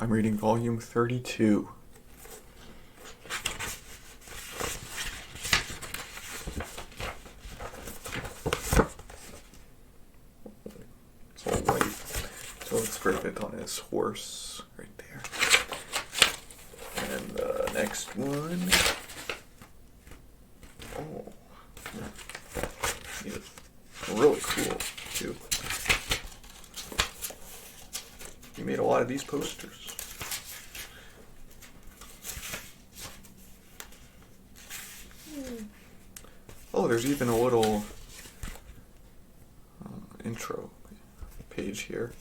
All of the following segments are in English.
I'm reading volume 32. It's all white. So it's Griffith on his horse right there. And the next one. Oh, yeah. Really cool too. You made a lot of these posters. Oh, there's even a little intro page here.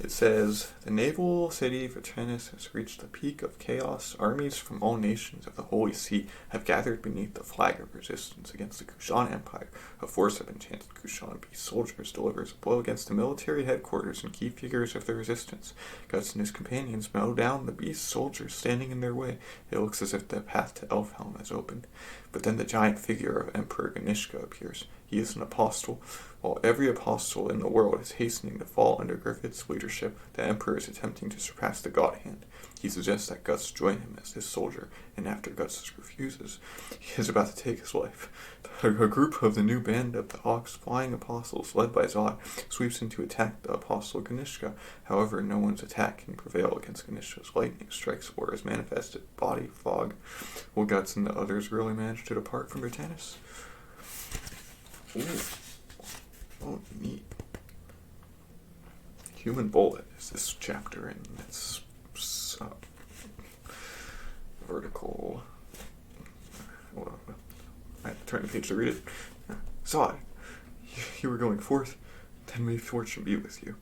It says, the naval city of Atlantis has reached the peak of chaos. Armies from all nations of the Holy See have gathered beneath the flag of resistance against the Kushan Empire. A force of enchanted Kushan beast soldiers delivers a blow against the military headquarters and key figures of the resistance. Guts and his companions mow down the beast soldiers standing in their way. It looks as if the path to Elfhelm has opened. But then the giant figure of Emperor Ganishka appears. He is an apostle. While every apostle in the world is hastening to fall under Griffith's leadership, the Emperor is attempting to surpass the God Hand. He suggests that Guts join him as his soldier, and after Guts refuses, he is about to take his life. A group of the new band of the Ox Flying Apostles, led by Zod, sweeps in to attack the Apostle Ganishka. However, no one's attack can prevail against Ganishka's lightning strikes or his manifested body fog. Will Guts and the others really manage to depart from Britannis? Ooh. Oh, neat. Human Bullet is this chapter in its vertical. Well, I have to turn the page to read it. Zod, you were going forth, then may fortune be with you.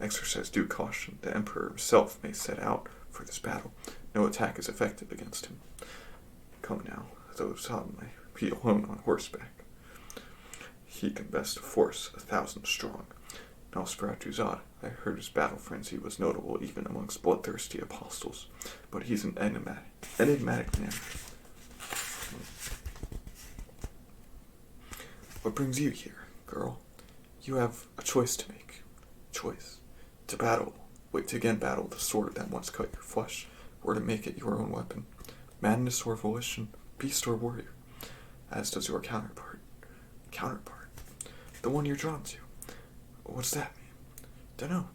Exercise due caution. The Emperor himself may set out for this battle. No attack is effective against him. Come now, though Zod may be alone on horseback. He can best force 1,000 strong. Nosferatu Zod, I heard his battle frenzy was notable even amongst bloodthirsty apostles, but he's an enigmatic man. What brings you here, girl? You have a choice to make. Choice. To again battle the sword that once cut your flesh, or to make it your own weapon. Madness or volition, beast or warrior. As does your counterpart. The one you're drawn to. What's that mean? Dunno.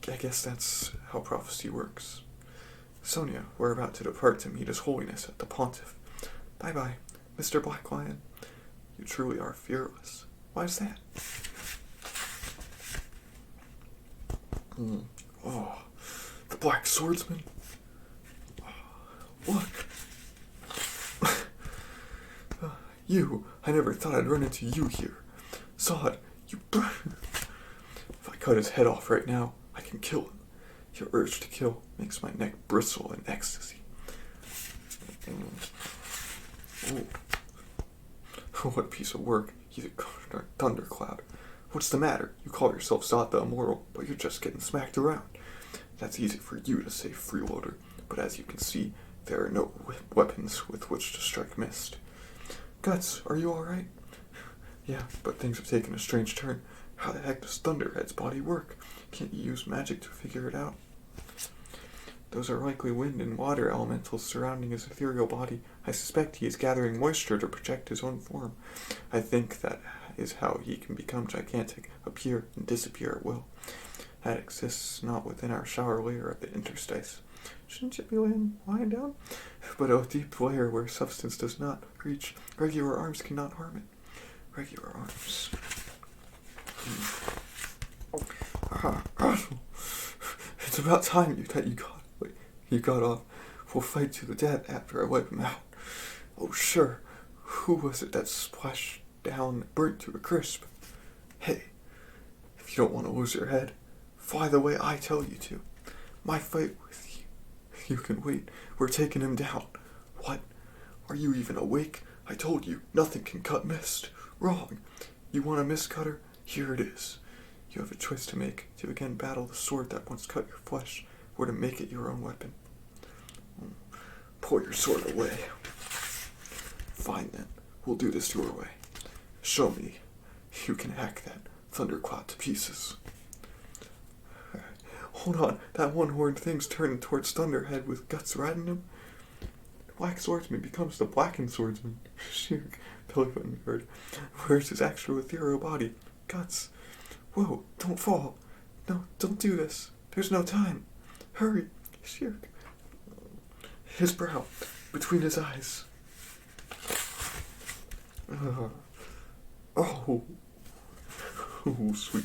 I guess that's how prophecy works. Sonia, we're about to depart to meet His Holiness at the Pontiff. Bye-bye, Mr. Black Lion. You truly are fearless. Why's that? Oh, the Black Swordsman. Look. You, I never thought I'd run into you here. Zod, you... If I cut his head off right now, I can kill him. Your urge to kill makes my neck bristle in ecstasy. What a piece of work. He's a thundercloud. What's the matter? You call yourself Zod the Immortal, but you're just getting smacked around. That's easy for you to say, freeloader, but as you can see, there are no weapons with which to strike mist. Guts, are you alright? Yeah, but things have taken a strange turn. How the heck does Thunderhead's body work? Can't you use magic to figure it out? Those are likely wind and water elementals surrounding his ethereal body. I suspect he is gathering moisture to project his own form. I think that is how he can become gigantic, appear and disappear at will. That exists not within our shower layer of the interstice. Shouldn't you be lying down? But a deep layer where substance does not reach. Regular arms cannot harm it. Regular arms. It's about time you got off. We'll fight to the death after I wipe him out. Oh sure. Who was it that splashed down, burnt to a crisp? Hey, if you don't want to lose your head, fly the way I tell you to. My fight with you. You can wait. We're taking him down. What? Are you even awake? I told you, nothing can cut mist. Wrong. You want a mist cutter? Here it is. You have a choice to make, to again battle the sword that once cut your flesh, or to make it your own weapon. Pull your sword away. Fine then, we'll do this your way. Show me you can hack that thundercloud to pieces. Hold on, that one-horned thing's turning towards Thunderhead with guts riding him. The Black Swordsman becomes the Blackened Swordsman. Shirk, Billyfoot heard. Where's his actual ethereal body? Guts. Whoa, don't fall. No, don't do this. There's no time. Hurry, Shirk. His brow, between his eyes. Oh, sweet.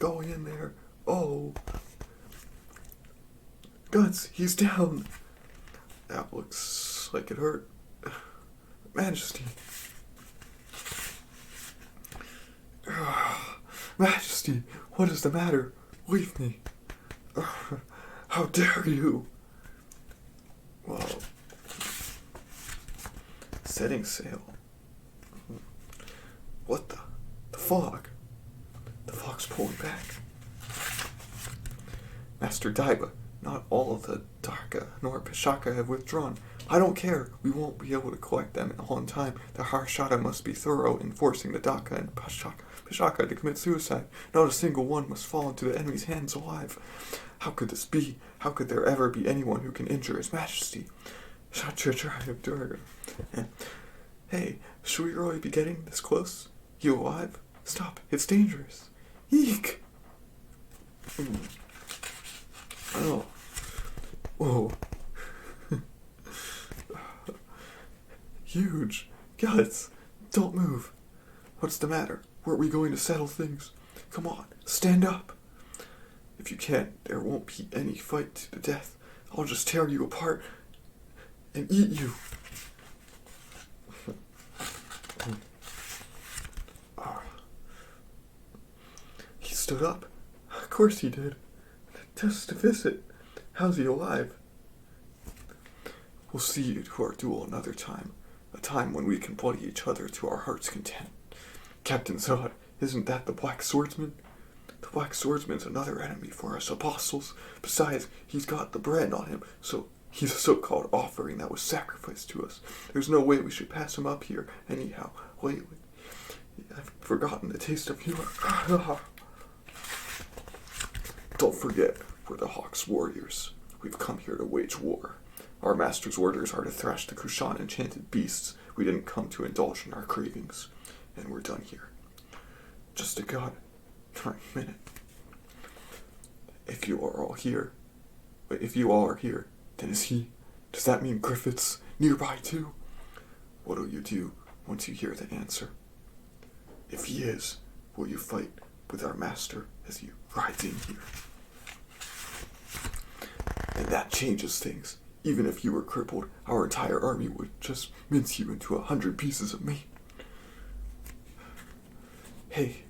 Going in there. Oh. Guts, he's down. That looks like it hurt. Majesty. Majesty, what is the matter? Leave me. How dare you? Well, setting sail. What the? The fog. The fog's pulling back. Master Daiba, not all of the Darka nor Pashaka have withdrawn. I don't care. We won't be able to collect them all in time. The Harshada must be thorough in forcing the Daka and Pashaka to commit suicide. Not a single one must fall into the enemy's hands alive. How could this be? How could there ever be anyone who can injure His Majesty? Hey, should we really be getting this close? You alive? Stop, it's dangerous. Eek! Oh. Whoa. Huge. Guts, don't move. What's the matter? Weren't we going to settle things? Come on, stand up. If you can't, there won't be any fight to the death. I'll just tear you apart and eat you. He stood up. Of course he did. Just to visit. How's he alive? We'll see you to our duel another time. A time when we can bloody each other to our heart's content. Captain Zod, isn't that the Black Swordsman? The Black Swordsman's another enemy for us apostles. Besides, he's got the brand on him, so he's a so-called offering that was sacrificed to us. There's no way we should pass him up here anyhow. Lately, I've forgotten the taste of humor. Don't forget, we're the Hawk's warriors. We've come here to wage war. Our master's orders are to thrash the Kushan enchanted beasts. We didn't come to indulge in our cravings. And we're done here. Just a minute. If you all are here, then is he? Does that mean Griffith's nearby too? What'll you do once you hear the answer? If he is, will you fight with our master as he rides in here? And that changes things. Even if you were crippled, our entire army would just mince you into 100 pieces of meat. Hey,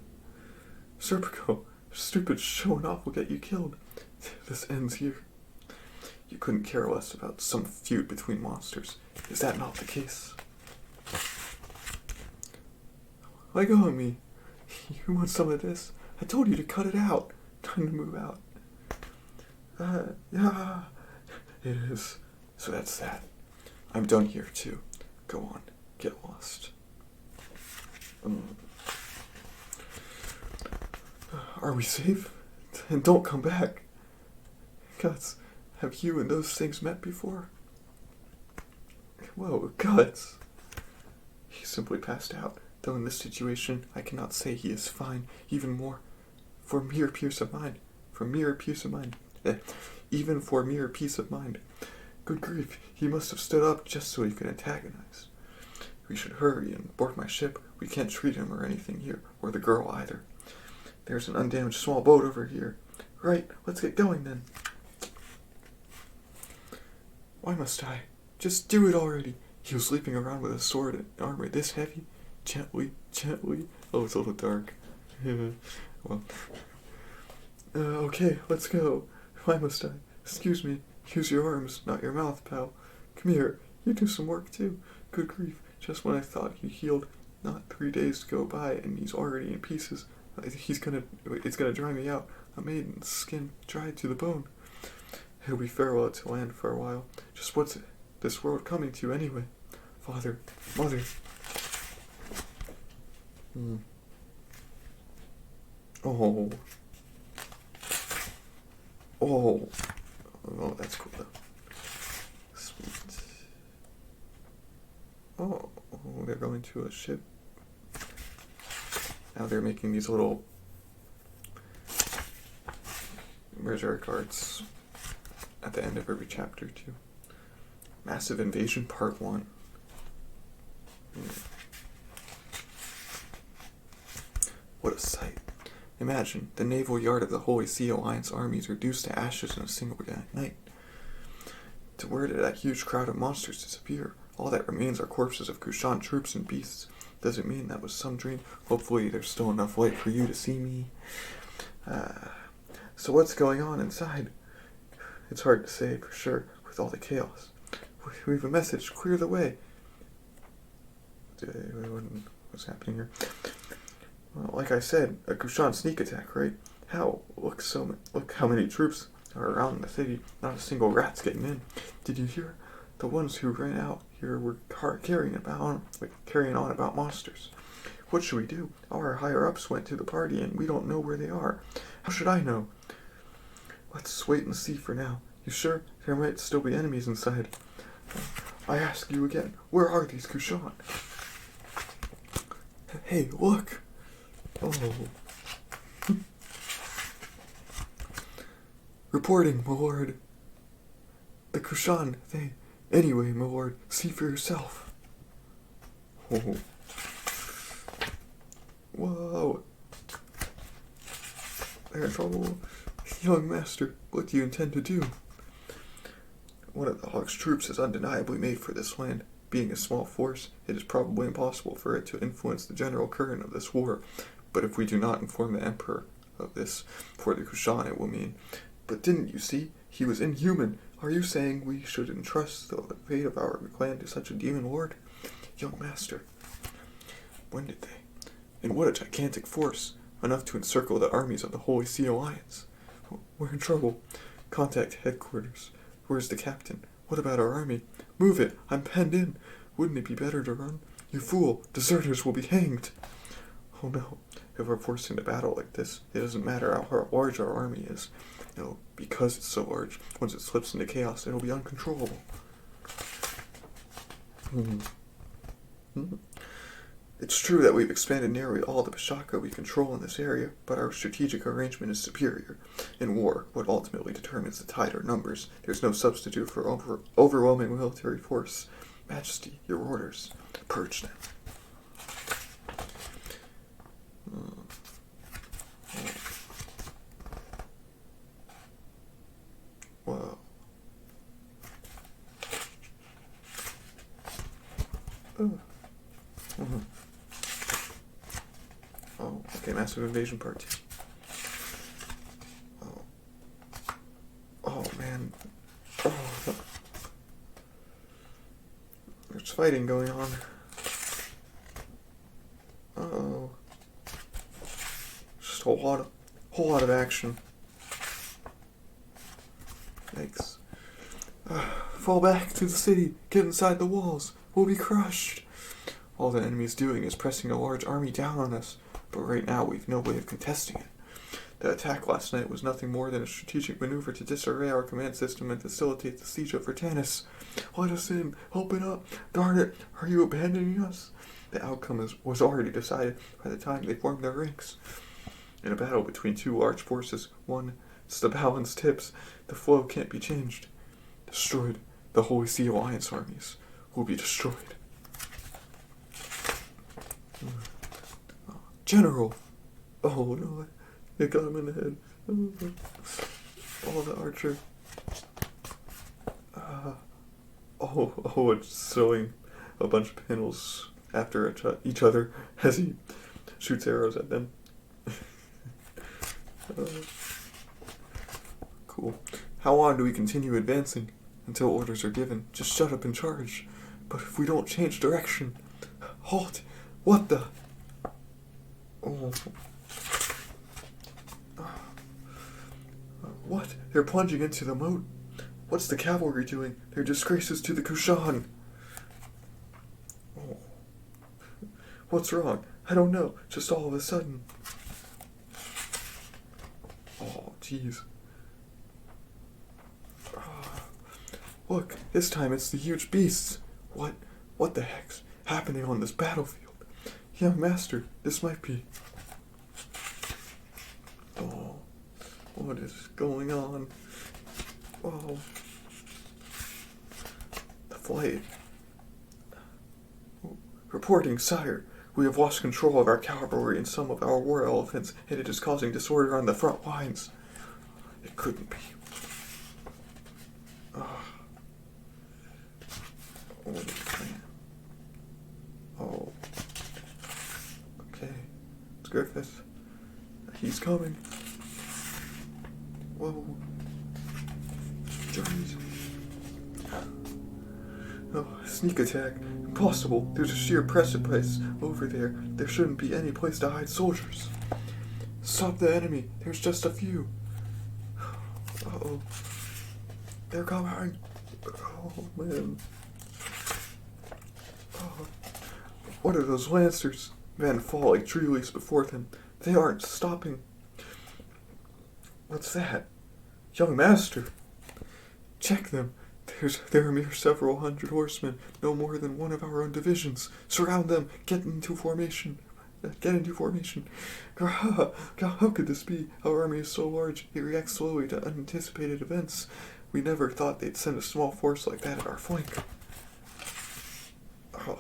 Serpico, stupid showing off will get you killed. This ends here. You couldn't care less about some feud between monsters. Is that not the case? Let go of me. You want some of this? I told you to cut it out. Time to move out. Yeah, it is. So that's that. I'm done here too. Go on, get lost. Are we safe? And don't come back. Guts, have you and those things met before? Whoa, Guts. He simply passed out, though in this situation I cannot say he is fine, even more. For mere peace of mind. Even for mere peace of mind. Good grief, he must have stood up just so he could antagonize. We should hurry and board my ship. We can't treat him or anything here, or the girl either. There's an undamaged small boat over here. Right, let's get going then. Why must I? Just do it already. He was sleeping around with a sword and armor this heavy. Gently. Oh, it's a little dark. Well. Okay, let's go. Why must I? Excuse me. Use your arms, not your mouth, pal. Come here. You do some work too. Good grief. Just when I thought he healed, not 3 days to go by and he's already in pieces. It's gonna dry me out. A maiden's skin dried to the bone. It'll be farewell to land for a while. Just what's this world coming to anyway? Father, mother. Oh. Oh. Oh, that's cool though. Sweet. Oh, they're going to a ship. Now they're making these little Berserk arts at the end of every chapter too. Massive Invasion Part 1. What a sight. Imagine the naval yard of the Holy See Alliance armies reduced to ashes in a single night. To where did that huge crowd of monsters disappear? All that remains are corpses of Kushan troops and beasts. Does it mean that was some dream? Hopefully there's still enough light for you to see me. So what's going on inside? It's hard to say for sure with all the chaos. We have a message. Clear the way. What's happening here? Well, like I said, a Kushan sneak attack, right? How? Look how many troops are around the city. Not a single rat's getting in. Did you hear? The ones who ran out here were carrying on about monsters. What should we do? Our higher-ups went to the party and we don't know where they are. How should I know? Let's wait and see for now. You sure? There might still be enemies inside. I ask you again, where are these Kushan? Hey, look! Oh. Reporting, my lord. The Kushan, Anyway, my lord, see for yourself. Oh. Whoa. They're in trouble. Young master, what do you intend to do? One of the Hawk's troops is undeniably made for this land. Being a small force, it is probably impossible for it to influence the general current of this war. But if we do not inform the Emperor of this, for the Kushan it will mean. But didn't you see? He was inhuman. Are you saying we should entrust the fate of our clan to such a demon lord? Young master, when did they? And what a gigantic force, enough to encircle the armies of the Holy See Alliance. We're in trouble. Contact headquarters. Where's the captain? What about our army? Move it! I'm penned in! Wouldn't it be better to run? You fool! Deserters will be hanged! Oh no, if we're forced into battle like this, it doesn't matter how large our army is. No, because it's so large, once it slips into chaos, it'll be uncontrollable. It's true that we've expanded nearly all the Bashaka we control in this area, but our strategic arrangement is superior. In war, what ultimately determines the tide are numbers. There's no substitute for overwhelming military force. Majesty, your orders. Purge them. Wow. Oh, okay, Massive Invasion Part 2. Oh man. Oh, there's fighting going on. Uh-oh. Just a whole lot of action. Yikes. Fall back to the city. Get inside the walls. We'll be crushed. All the enemy's doing is pressing a large army down on us, but right now we've no way of contesting it. The attack last night was nothing more than a strategic maneuver to disarray our command system and facilitate the siege of Vertanis. Let us in. Open up. Darn it. Are you abandoning us? The outcome was already decided by the time they formed their ranks. In a battle between two large forces, once the balance tips, the flow can't be changed. Destroyed. The Holy See Alliance armies will be destroyed. General! Oh no, it got him in the head. Oh, the archer. It's sewing a bunch of panels after each other as he shoots arrows at them. Cool. How long do we continue advancing? Until orders are given. Just shut up and charge. But if we don't change direction... Halt! What the... Oh. What? They're plunging into the moat. What's the cavalry doing? They're disgraces to the Kushan. Oh. What's wrong? I don't know. Just all of a sudden. jeez. Look, this time it's the huge beasts. What the heck's happening on this battlefield? Young master, this might be... Oh, what is going on? Oh, the flight. Reporting, sire. We have lost control of our cavalry and some of our war elephants, and it is causing disorder on the front lines. It couldn't be. Oh, man. Oh. Okay. It's Griffith. He's coming. Whoa. Jeez. Oh, sneak attack. Impossible. There's a sheer precipice over there. There shouldn't be any place to hide soldiers. Stop the enemy. There's just a few. Uh-oh. They're coming. Oh, man. Oh. What are those lancers? Men fall like tree leaves before them. They aren't stopping. What's that? Young master. Check them. There are mere several hundred horsemen, no more than one of our own divisions. Surround them. Get into formation. How could this be? Our army is so large, it reacts slowly to unanticipated events. We never thought they'd send a small force like that at our flank. Oh.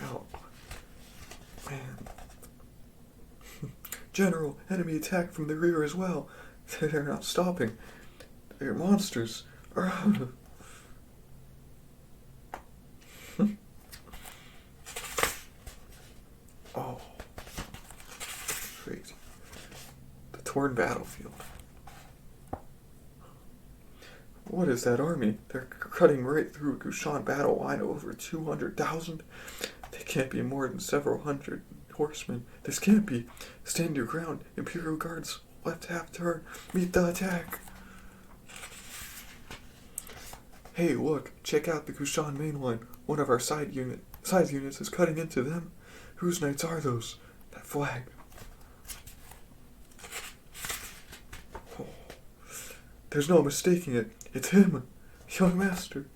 Oh. Man. General, enemy attack from the rear as well. They're not stopping. They're monsters. Oh. Crazy. The torn battlefield. What is that army? They're cutting right through a Kushan battle line of over 200,000. They can't be more than several hundred horsemen. This can't be. Stand your ground. Imperial Guards, left half turn. Meet the attack. Hey, look. Check out the Kushan main line. One of our side units is cutting into them. Whose knights are those? That flag. Oh. There's no mistaking it. It's him. Young master.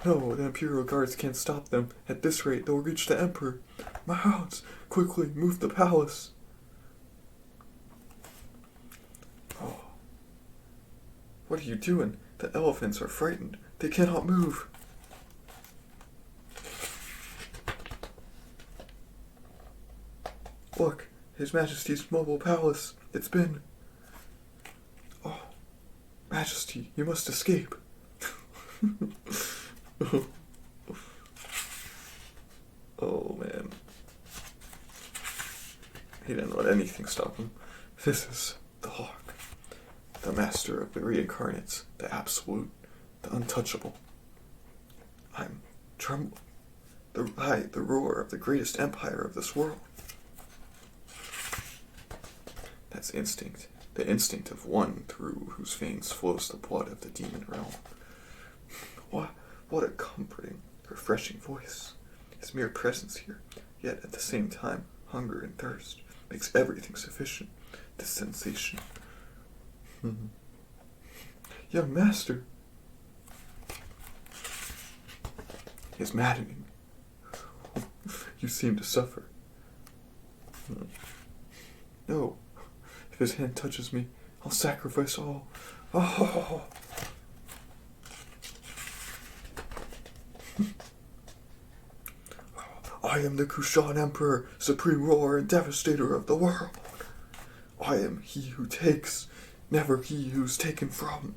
No, the Imperial Guards can't stop them. At this rate, they'll reach the Emperor. My hounds, quickly move the palace. Oh. What are you doing? The elephants are frightened. They cannot move. Look, His Majesty's mobile palace. It's been... Oh, Majesty, you must escape. Oh, man. He didn't let anything stop him. This is the Hawk, the master of the reincarnates, the absolute, the untouchable. I'm trembling. The roar of the greatest empire of this world. That's instinct. The instinct of one through whose veins flows the blood of the demon realm. What a comforting, refreshing voice. His mere presence here, yet at the same time, hunger and thirst, makes everything sufficient. This sensation. Young master. Is maddening. You seem to suffer. No. If his hand touches me, I'll sacrifice all. Oh. I am the Kushan Emperor, supreme ruler and devastator of the world. I am he who takes, never he who's taken from.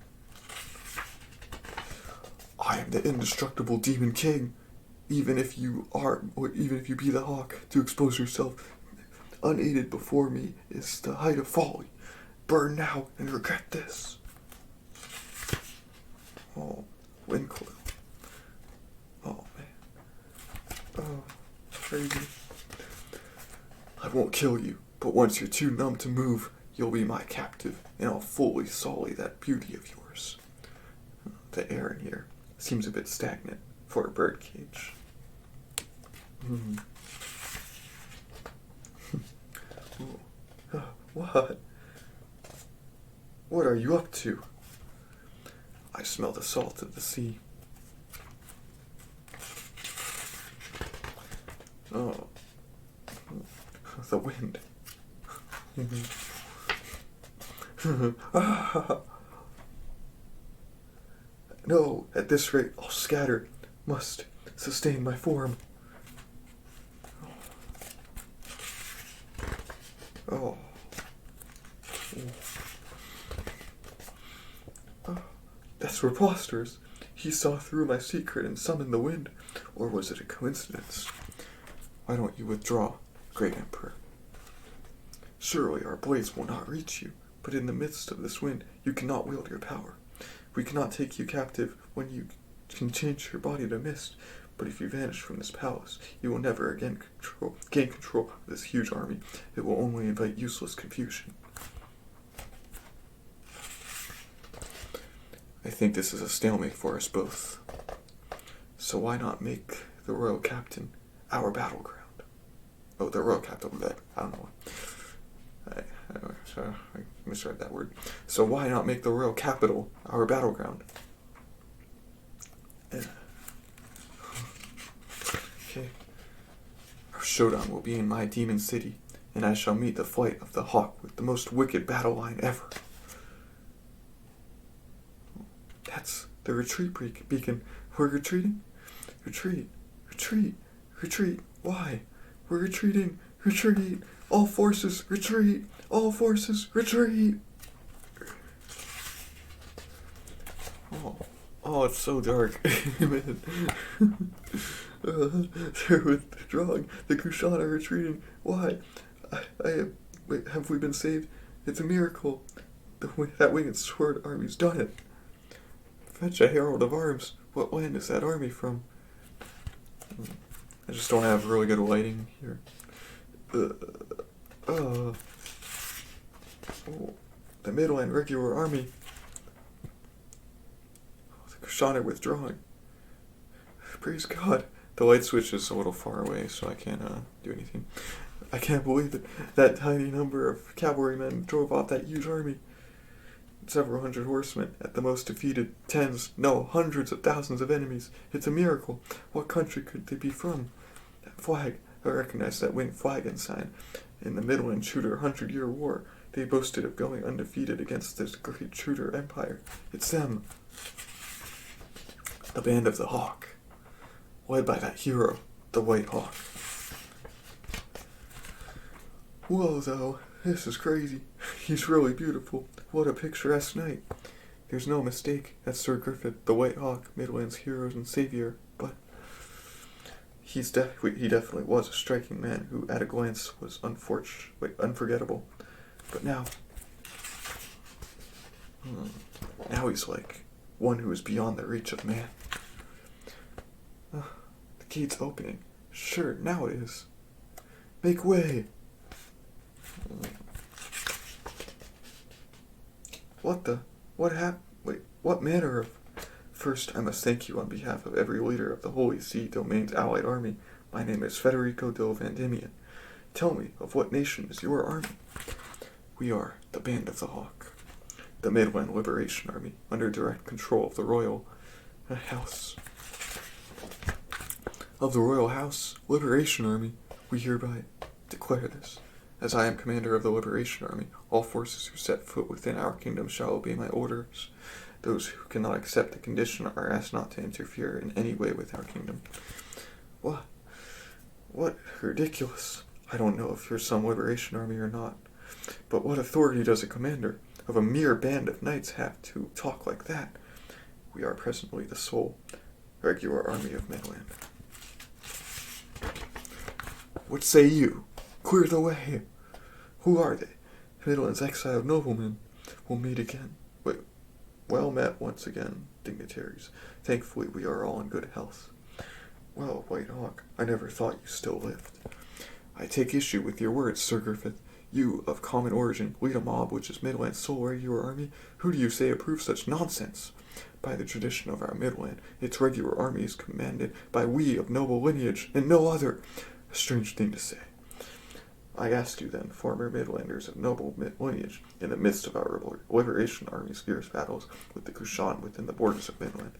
I am the indestructible demon king. Even if you be the Hawk, to expose yourself unaided before me is the height of folly. Burn now and regret this. Oh, Windcoil. Oh, man. Oh, crazy. I won't kill you, but once you're too numb to move, you'll be my captive, and I'll fully sully that beauty of yours. The air in here seems a bit stagnant for a birdcage. What are you up to? I smell the salt of the sea. Oh. The wind. No, at this rate I'll scatter. Must sustain my form. Oh. That's preposterous. He saw through my secret and summoned the wind. Or was it a coincidence? Why don't you withdraw, great Emperor? Surely our blades will not reach you, but in the midst of this wind you cannot wield your power. We cannot take you captive when you can change your body to mist, but if you vanish from this palace, you will never again gain control of this huge army. It will only invite useless confusion. I think this is a stalemate for us both. So why not make the royal captain our battleground? Oh, the royal captain, I don't know. I misread that word. So why not make the royal capital our battleground? Okay. Our showdown will be in my demon city, and I shall meet the flight of the hawk with the most wicked battle line ever. That's the retreat beacon. We're retreating? Retreat. Retreat. Retreat. Why? We're retreating. Retreat. All forces, retreat. All forces, retreat. Oh, it's so dark. They're withdrawing. The Kushan are retreating. Why? Wait, have we been saved? It's a miracle. That winged sword army's done it. Fetch a herald of arms. What land is that army from? I just don't have really good lighting here. Oh, the Midland regular army. The Kushan are withdrawing. Praise God. The light switch is a little far away, so I can't do anything. I can't believe it. That tiny number of cavalrymen drove off that huge army. Several hundred horsemen, at the most defeated tens, no, hundreds of thousands of enemies. It's a miracle. What country could they be from? That flag, I recognize that winged flag ensign. In the Midland Shooter 100-Year War, they boasted of going undefeated against this great Shooter empire. It's them. The Band of the Hawk, led by that hero, the White Hawk. Whoa, though, this is crazy. He's really beautiful. What a picturesque night. There's no mistake, that's Sir Griffith, the White Hawk, Midland's hero and savior, but he definitely was a striking man who, at a glance, was unforgettable. But now he's like one who is beyond the reach of man. The gate's opening. Sure, now it is. Make way. What manner of... First, I must thank you on behalf of every leader of the Holy See Domain's allied army. My name is Federico del Vandemian. Tell me, of what nation is your army? We are the Band of the Hawk, the Midland Liberation Army, under direct control of the Royal House. Of the Royal House Liberation Army, we hereby declare this. As I am commander of the Liberation Army, all forces who set foot within our kingdom shall obey my orders. Those who cannot accept the condition are asked not to interfere in any way with our kingdom. What? What ridiculous. I don't know if you're some Liberation Army or not, but what authority does a commander of a mere band of knights have to talk like that? We are presently the sole regular army of Midland. What say you? Clear the way. Who are they? Midland's exiled noblemen. We'll meet again. Well met once again, dignitaries. Thankfully we are all in good health. Well, White Hawk, I never thought you still lived. I take issue with your words, Sir Griffith. You, of common origin, lead a mob which is Midland's sole regular army? Who do you say approves such nonsense? By the tradition of our Midland, its regular army is commanded by we of noble lineage, and no other. A strange thing to say. I ask you then, former Midlanders of noble lineage, in the midst of our liberation army's fierce battles with the Kushan within the borders of Midland,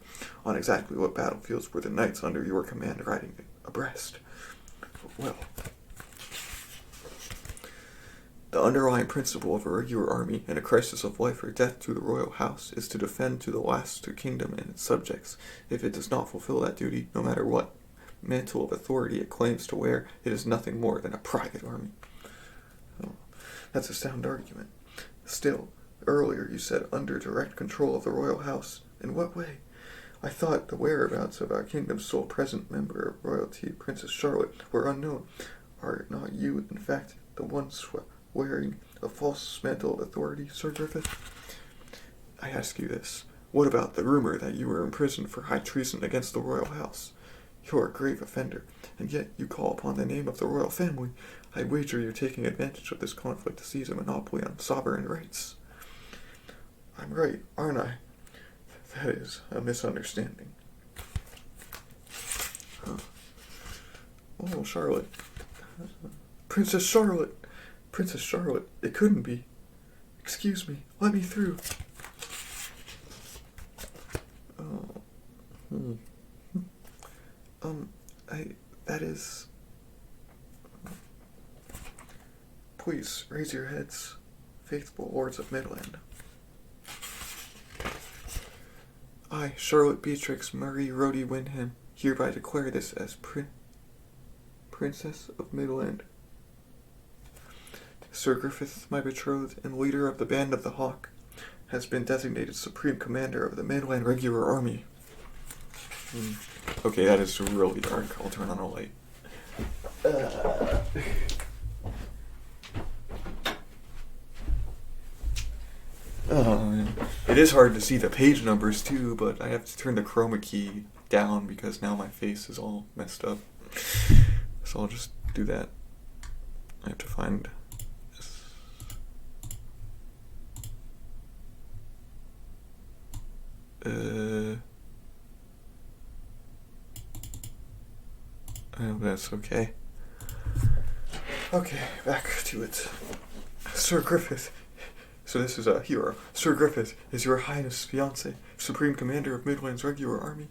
on exactly what battlefields were the knights under your command riding abreast? Well, the underlying principle of a regular army in a crisis of life or death to the royal house is to defend to the last the kingdom and its subjects. If it does not fulfill that duty, no matter what mantle of authority it claims to wear, it is nothing more than a private army. Oh, that's a sound argument. Still, earlier you said under direct control of the royal house. In what way? I thought the whereabouts of our kingdom's sole present member of royalty, Princess Charlotte, were unknown. Are not you, in fact, the one wearing a false mantle of authority, Sir Griffith? I ask you this. What about the rumor that you were imprisoned for high treason against the royal house? You're a grave offender, and yet you call upon the name of the royal family. I wager you're taking advantage of this conflict to seize a monopoly on sovereign rights. I'm right, aren't I? That is a misunderstanding. Oh, Charlotte. Princess Charlotte! Princess Charlotte, it couldn't be. Excuse me, let me through. That is... Please, raise your heads, faithful lords of Midland. I, Charlotte Beatrix Marie Rhodey Wyndham, hereby declare this as Princess of Midland. Sir Griffith, my betrothed, and leader of the Band of the Hawk, has been designated Supreme Commander of the Midland Regular Army. Okay, that is really dark. I'll turn on a light. It is hard to see the page numbers too, but I have to turn the chroma key down because now my face is all messed up. So I'll just do that. I have to find this. Oh, that's okay. Okay, back to it. Sir Griffith. So this is a hero. Sir Griffith is your highness fiancé, Supreme Commander of Midland's regular army.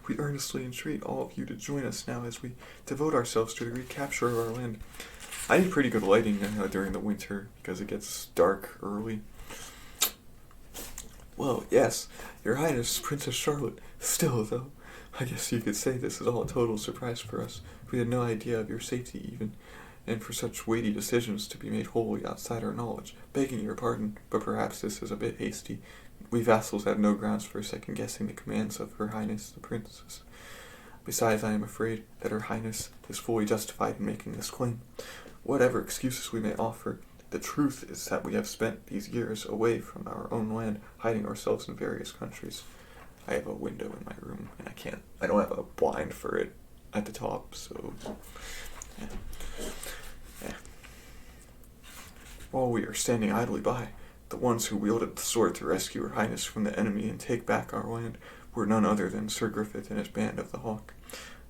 We earnestly entreat all of you to join us now as we devote ourselves to the recapture of our land. I need pretty good lighting during the winter because it gets dark early. Well, yes, your highness, Princess Charlotte. Still, though, I guess you could say this is all a total surprise for us. We had no idea of your safety even, and for such weighty decisions to be made wholly outside our knowledge. Begging your pardon, but perhaps this is a bit hasty. We vassals have no grounds for second-guessing the commands of Her Highness the Princess. Besides, I am afraid that Her Highness is fully justified in making this claim. Whatever excuses we may offer, the truth is that we have spent these years away from our own land, hiding ourselves in various countries. I have a window in my room, and I don't have a blind for it at the top, so... Yeah. While we are standing idly by, the ones who wielded the sword to rescue Her Highness from the enemy and take back our land were none other than Sir Griffith and his Band of the Hawk.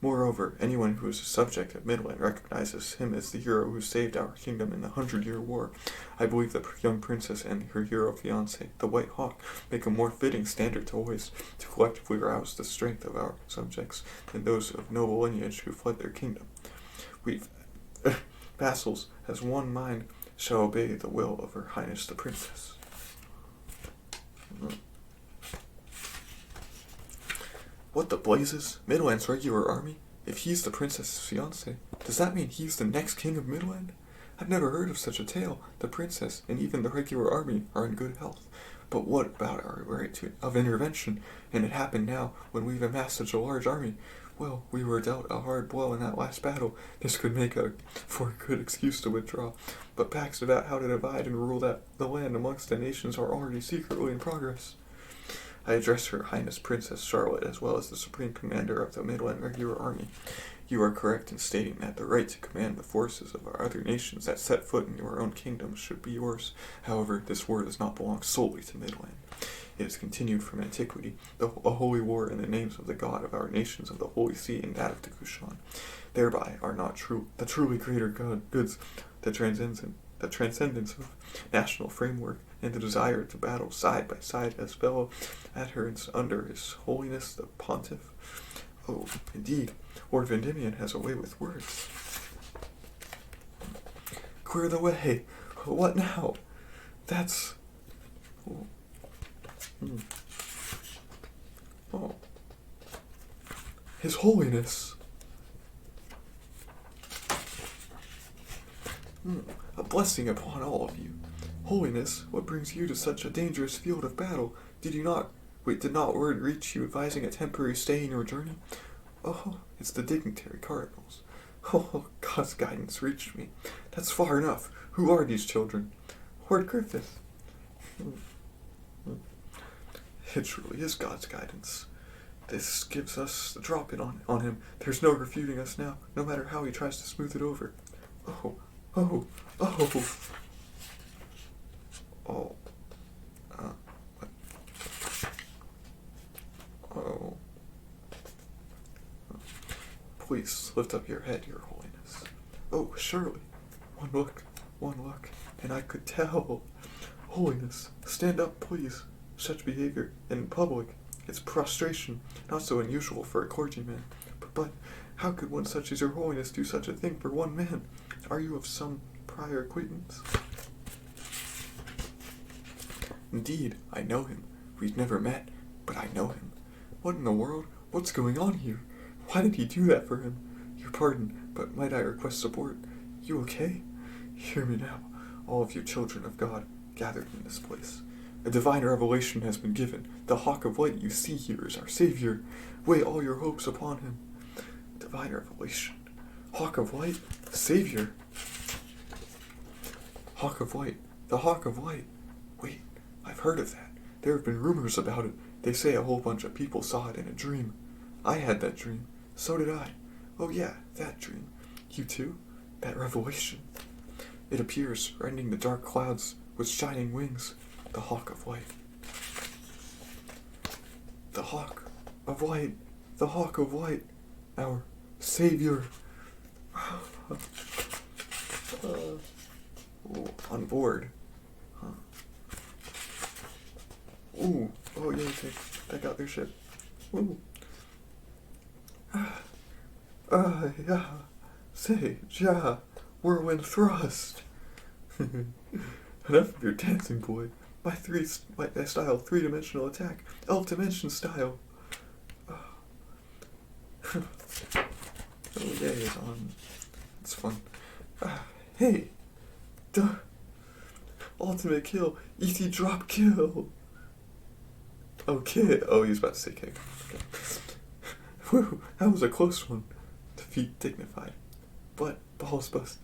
Moreover, anyone who is a subject of Midland recognizes him as the hero who saved our kingdom in the 100-Year War. I believe the young princess and her hero fiancé, the White Hawk, make a more fitting standard to hoist to collectively rouse the strength of our subjects than those of noble lineage who fled their kingdom. We vassals, as one mind, shall obey the will of Her Highness the Princess. What the blazes? Midland's regular army? If he's the princess's fiancé, does that mean he's the next king of Midland? I've never heard of such a tale. The princess and even the regular army are in good health. But what about our right of intervention? And it happened now, when we've amassed such a large army. Well, we were dealt a hard blow in that last battle. This could make for a good excuse to withdraw. But pacts about how to divide and rule the land amongst the nations are already secretly in progress. I address Her Highness Princess Charlotte as well as the Supreme Commander of the Midland Regular Army. You are correct in stating that the right to command the forces of our other nations that set foot in your own kingdom should be yours. However, this war does not belong solely to Midland. It has continued from antiquity, a holy war in the names of the god of our nations of the Holy See and that of the Kushan. Thereby are not the truly greater goods the transcendence of national framework, and the desire to battle side by side as fellow adherents under His Holiness the Pontiff. Oh, indeed, Lord Vendimian has a way with words. Clear the way. What now? That's... Oh. Oh. His Holiness. A blessing upon all of you. Holiness, what brings you to such a dangerous field of battle? Did not word reach you advising a temporary stay in your journey? Oh, it's the dignitary cardinals. Oh, God's guidance reached me. That's far enough. Who are these children? Lord Griffith. It truly is God's guidance. This gives us the drop-in on him. There's no refuting us now, no matter how he tries to smooth it over. Oh. Oh. What? Oh. Please lift up your head, Your Holiness. Oh, surely. One look, and I could tell. Holiness, stand up, please. Such behavior in public, it's prostration, not so unusual for a clergyman. But how could one such as Your Holiness do such a thing for one man? Are you of some prior acquaintance? Indeed, I know him. We've never met, but I know him. What in the world? What's going on here? Why did he do that for him? Your pardon, but might I request support? You okay? Hear me now, all of you children of God gathered in this place. A divine revelation has been given. The Hawk of Light you see here is our Savior. Weigh all your hopes upon him. Divine revelation. Hawk of Light? Savior? Hawk of Light. The Hawk of Light. Wait, I've heard of that. There have been rumors about it. They say a whole bunch of people saw it in a dream. I had that dream. So did I. Oh yeah, that dream. You too? That revelation. It appears, rending the dark clouds with shining wings. The Hawk of Light. The Hawk of Light. The Hawk of Light. Our Savior. On board. Huh. Ooh. Oh yeah, take out their ship. Ooh. Yeah. Say, ja. Whirlwind thrust. Enough of your dancing, boy. My style, three-dimensional attack. Elf dimension style. Oh yeah, it's on. It's fun. Hey! Duh! Ultimate kill! ET drop kill! Oh, kid! Oh, he's about to say kick. Okay. Whew, that was a close one. Defeat dignified. But, balls busted.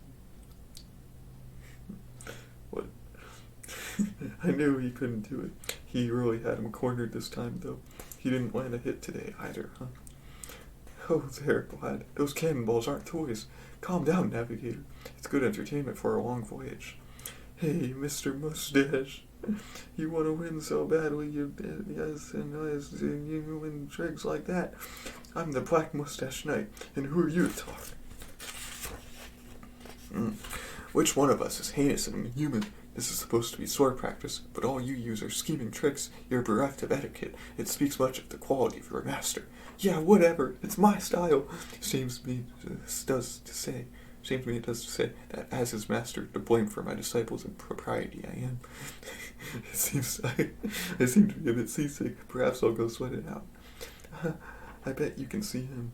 What? I knew he couldn't do it. He really had him cornered this time, though. He didn't land a hit today, either, huh? Oh, there, Glad. Those cannonballs aren't toys. Calm down, Navigator. It's good entertainment for a long voyage. Hey, Mr. Mustache. You want to win so badly, yes, and you win tricks like that. I'm the Black Mustache Knight, and who are you to talk? Which one of us is heinous and inhuman? This is supposed to be sword practice, but all you use are scheming tricks. You're bereft of etiquette. It speaks much of the quality of your master. Yeah, whatever. It's my style. Seems to me it does to say that as his master, to blame for my disciples' impropriety I am. I seem to be a bit seasick. Perhaps I'll go sweat it out. I bet you can see him.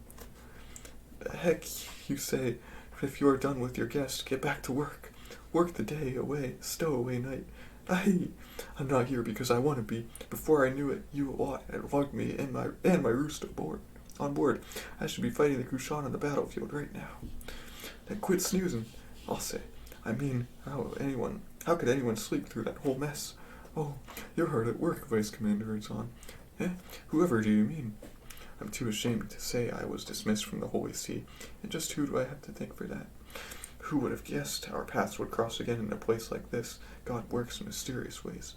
The heck, you say, if you are done with your guest, get back to work. Work the day away, stowaway night. I'm not here because I want to be. Before I knew it, you had logged me and my rooster on board. I should be fighting the Kushan on the battlefield right now. Then quit snoozing, I'll say. I mean, how could anyone sleep through that whole mess? Oh, you're hard at work, Vice Commander is on. Whoever do you mean? I'm too ashamed to say I was dismissed from the Holy See, and just who do I have to thank for that? Who would have guessed our paths would cross again in a place like this? God works in mysterious ways.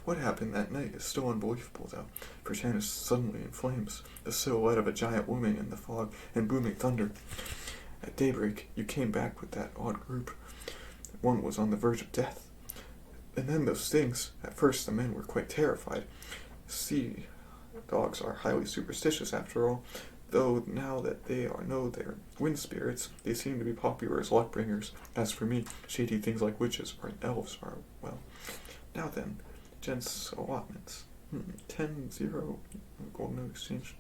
What happened that night is still unbelievable, though. Britannia suddenly in flames, the silhouette of a giant looming in the fog, and booming thunder. At daybreak, you came back with that odd group. One was on the verge of death. And then those things. At first the men were quite terrified. Sea dogs are highly superstitious after all, though now that know they're wind spirits, they seem to be popular as luck bringers. As for me, shady things like witches or elves are, well. Now then, gents' allotments. 10-0 gold note exchange.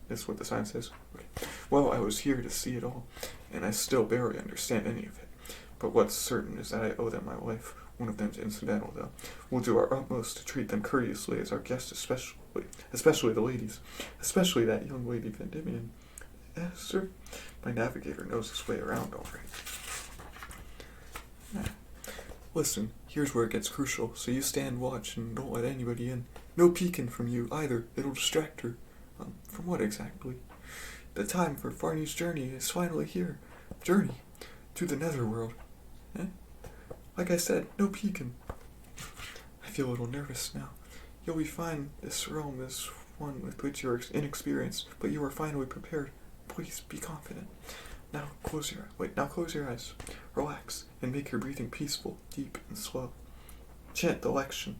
That's what the sign says. Okay. Well, I was here to see it all, and I still barely understand any of it. But what's certain is that I owe them my life. One of them's incidental, though. We'll do our utmost to treat them courteously as our guests, especially the ladies. Especially that young lady Vendimian. Yes, sir. My navigator knows his way around all right. Listen, here's where it gets crucial, so you stand watch and don't let anybody in. No peeking from you, either. It'll distract her. From what exactly? The time for Farney's journey is finally here. Journey to the netherworld. Like I said, no peeking. I feel a little nervous now. You'll be fine. This realm is one with which you're inexperienced, but you are finally prepared. Please be confident. Now close your eyes. Relax, and make your breathing peaceful, deep, and slow. Chant the lection,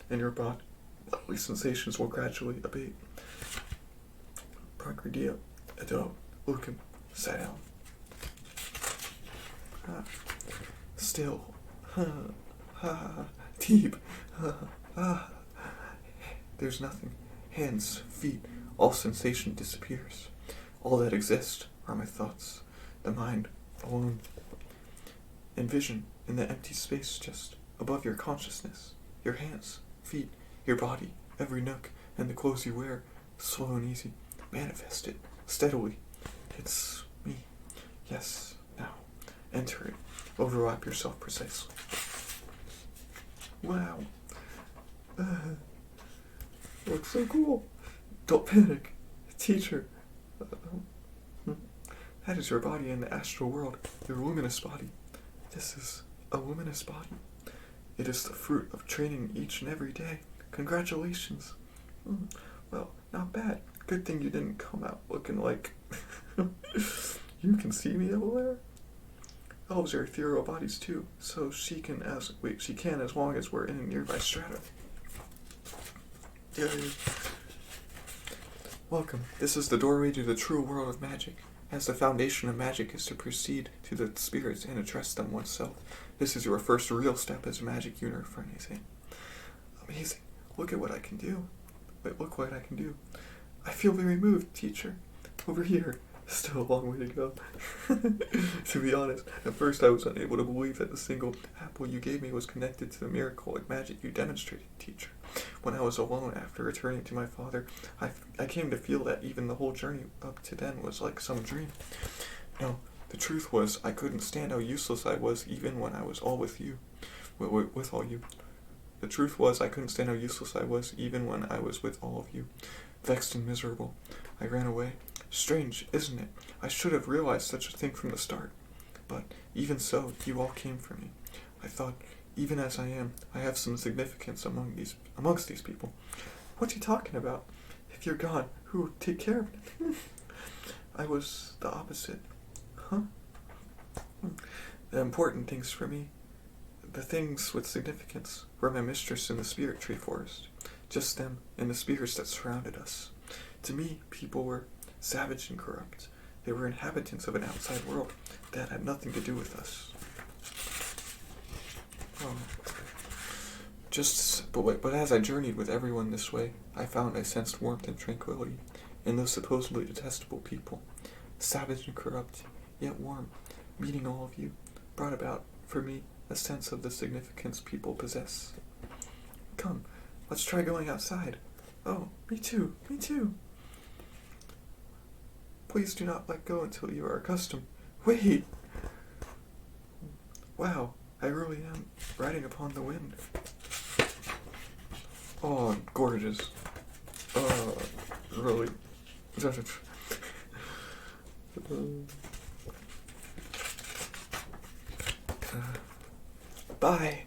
and your bodily sensations will gradually abate. Progredio, Ado, Lucan, sat down. Still. Deep. There's nothing. Hands, feet, all sensation disappears. All that exists are my thoughts, the mind alone. Envision in the empty space just above your consciousness, your hands, feet, your body, every nook, and the clothes you wear, slow and easy. Manifest it, steadily. It's me. Yes, now. Enter it. Overlap yourself precisely. Wow. Looks so cool. Don't panic. Teacher. That is your body in the astral world, your luminous body. This is a luminous body. It is the fruit of training each and every day. Congratulations. Well, not bad. Good thing you didn't come out looking like... You can see me over there? Elves are ethereal bodies too, so she can as long as we're in a nearby strata. Yay. Welcome. This is the doorway to the true world of magic. As the foundation of magic is to proceed to the spirits and address them oneself. This is your first real step as a magic user, Farnese. Amazing. Look what I can do. I feel very moved, teacher. Over here. Still a long way to go. To be honest, at first I was unable to believe that the single apple you gave me was connected to the miracle like magic you demonstrated, teacher. When I was alone after returning to my father, I came to feel that even the whole journey up to then was like some dream. No, the truth was I couldn't stand how useless I was even when I was all with you. With all you. The truth was I couldn't stand how useless I was even when I was with all of you. Vexed and miserable, I ran away. Strange, isn't it? I should have realized such a thing from the start. But even so, you all came for me. I thought, even as I am, I have some significance amongst these people. What are you talking about? If you're gone, who will take care of it? I was the opposite. Huh? The important things for me, the things with significance, were my mistress in the spirit tree forest. Just them and the spirits that surrounded us. To me, people were savage and corrupt. They were inhabitants of an outside world that had nothing to do with us. But as I journeyed with everyone this way, I sensed warmth and tranquility in those supposedly detestable people. Savage and corrupt, yet warm, meeting all of you, brought about, for me, a sense of the significance people possess. Come, let's try going outside. Oh, me too. Please do not let go until you are accustomed. Wait! Wow, I really am riding upon the wind. Oh, gorgeous. Really. Bye.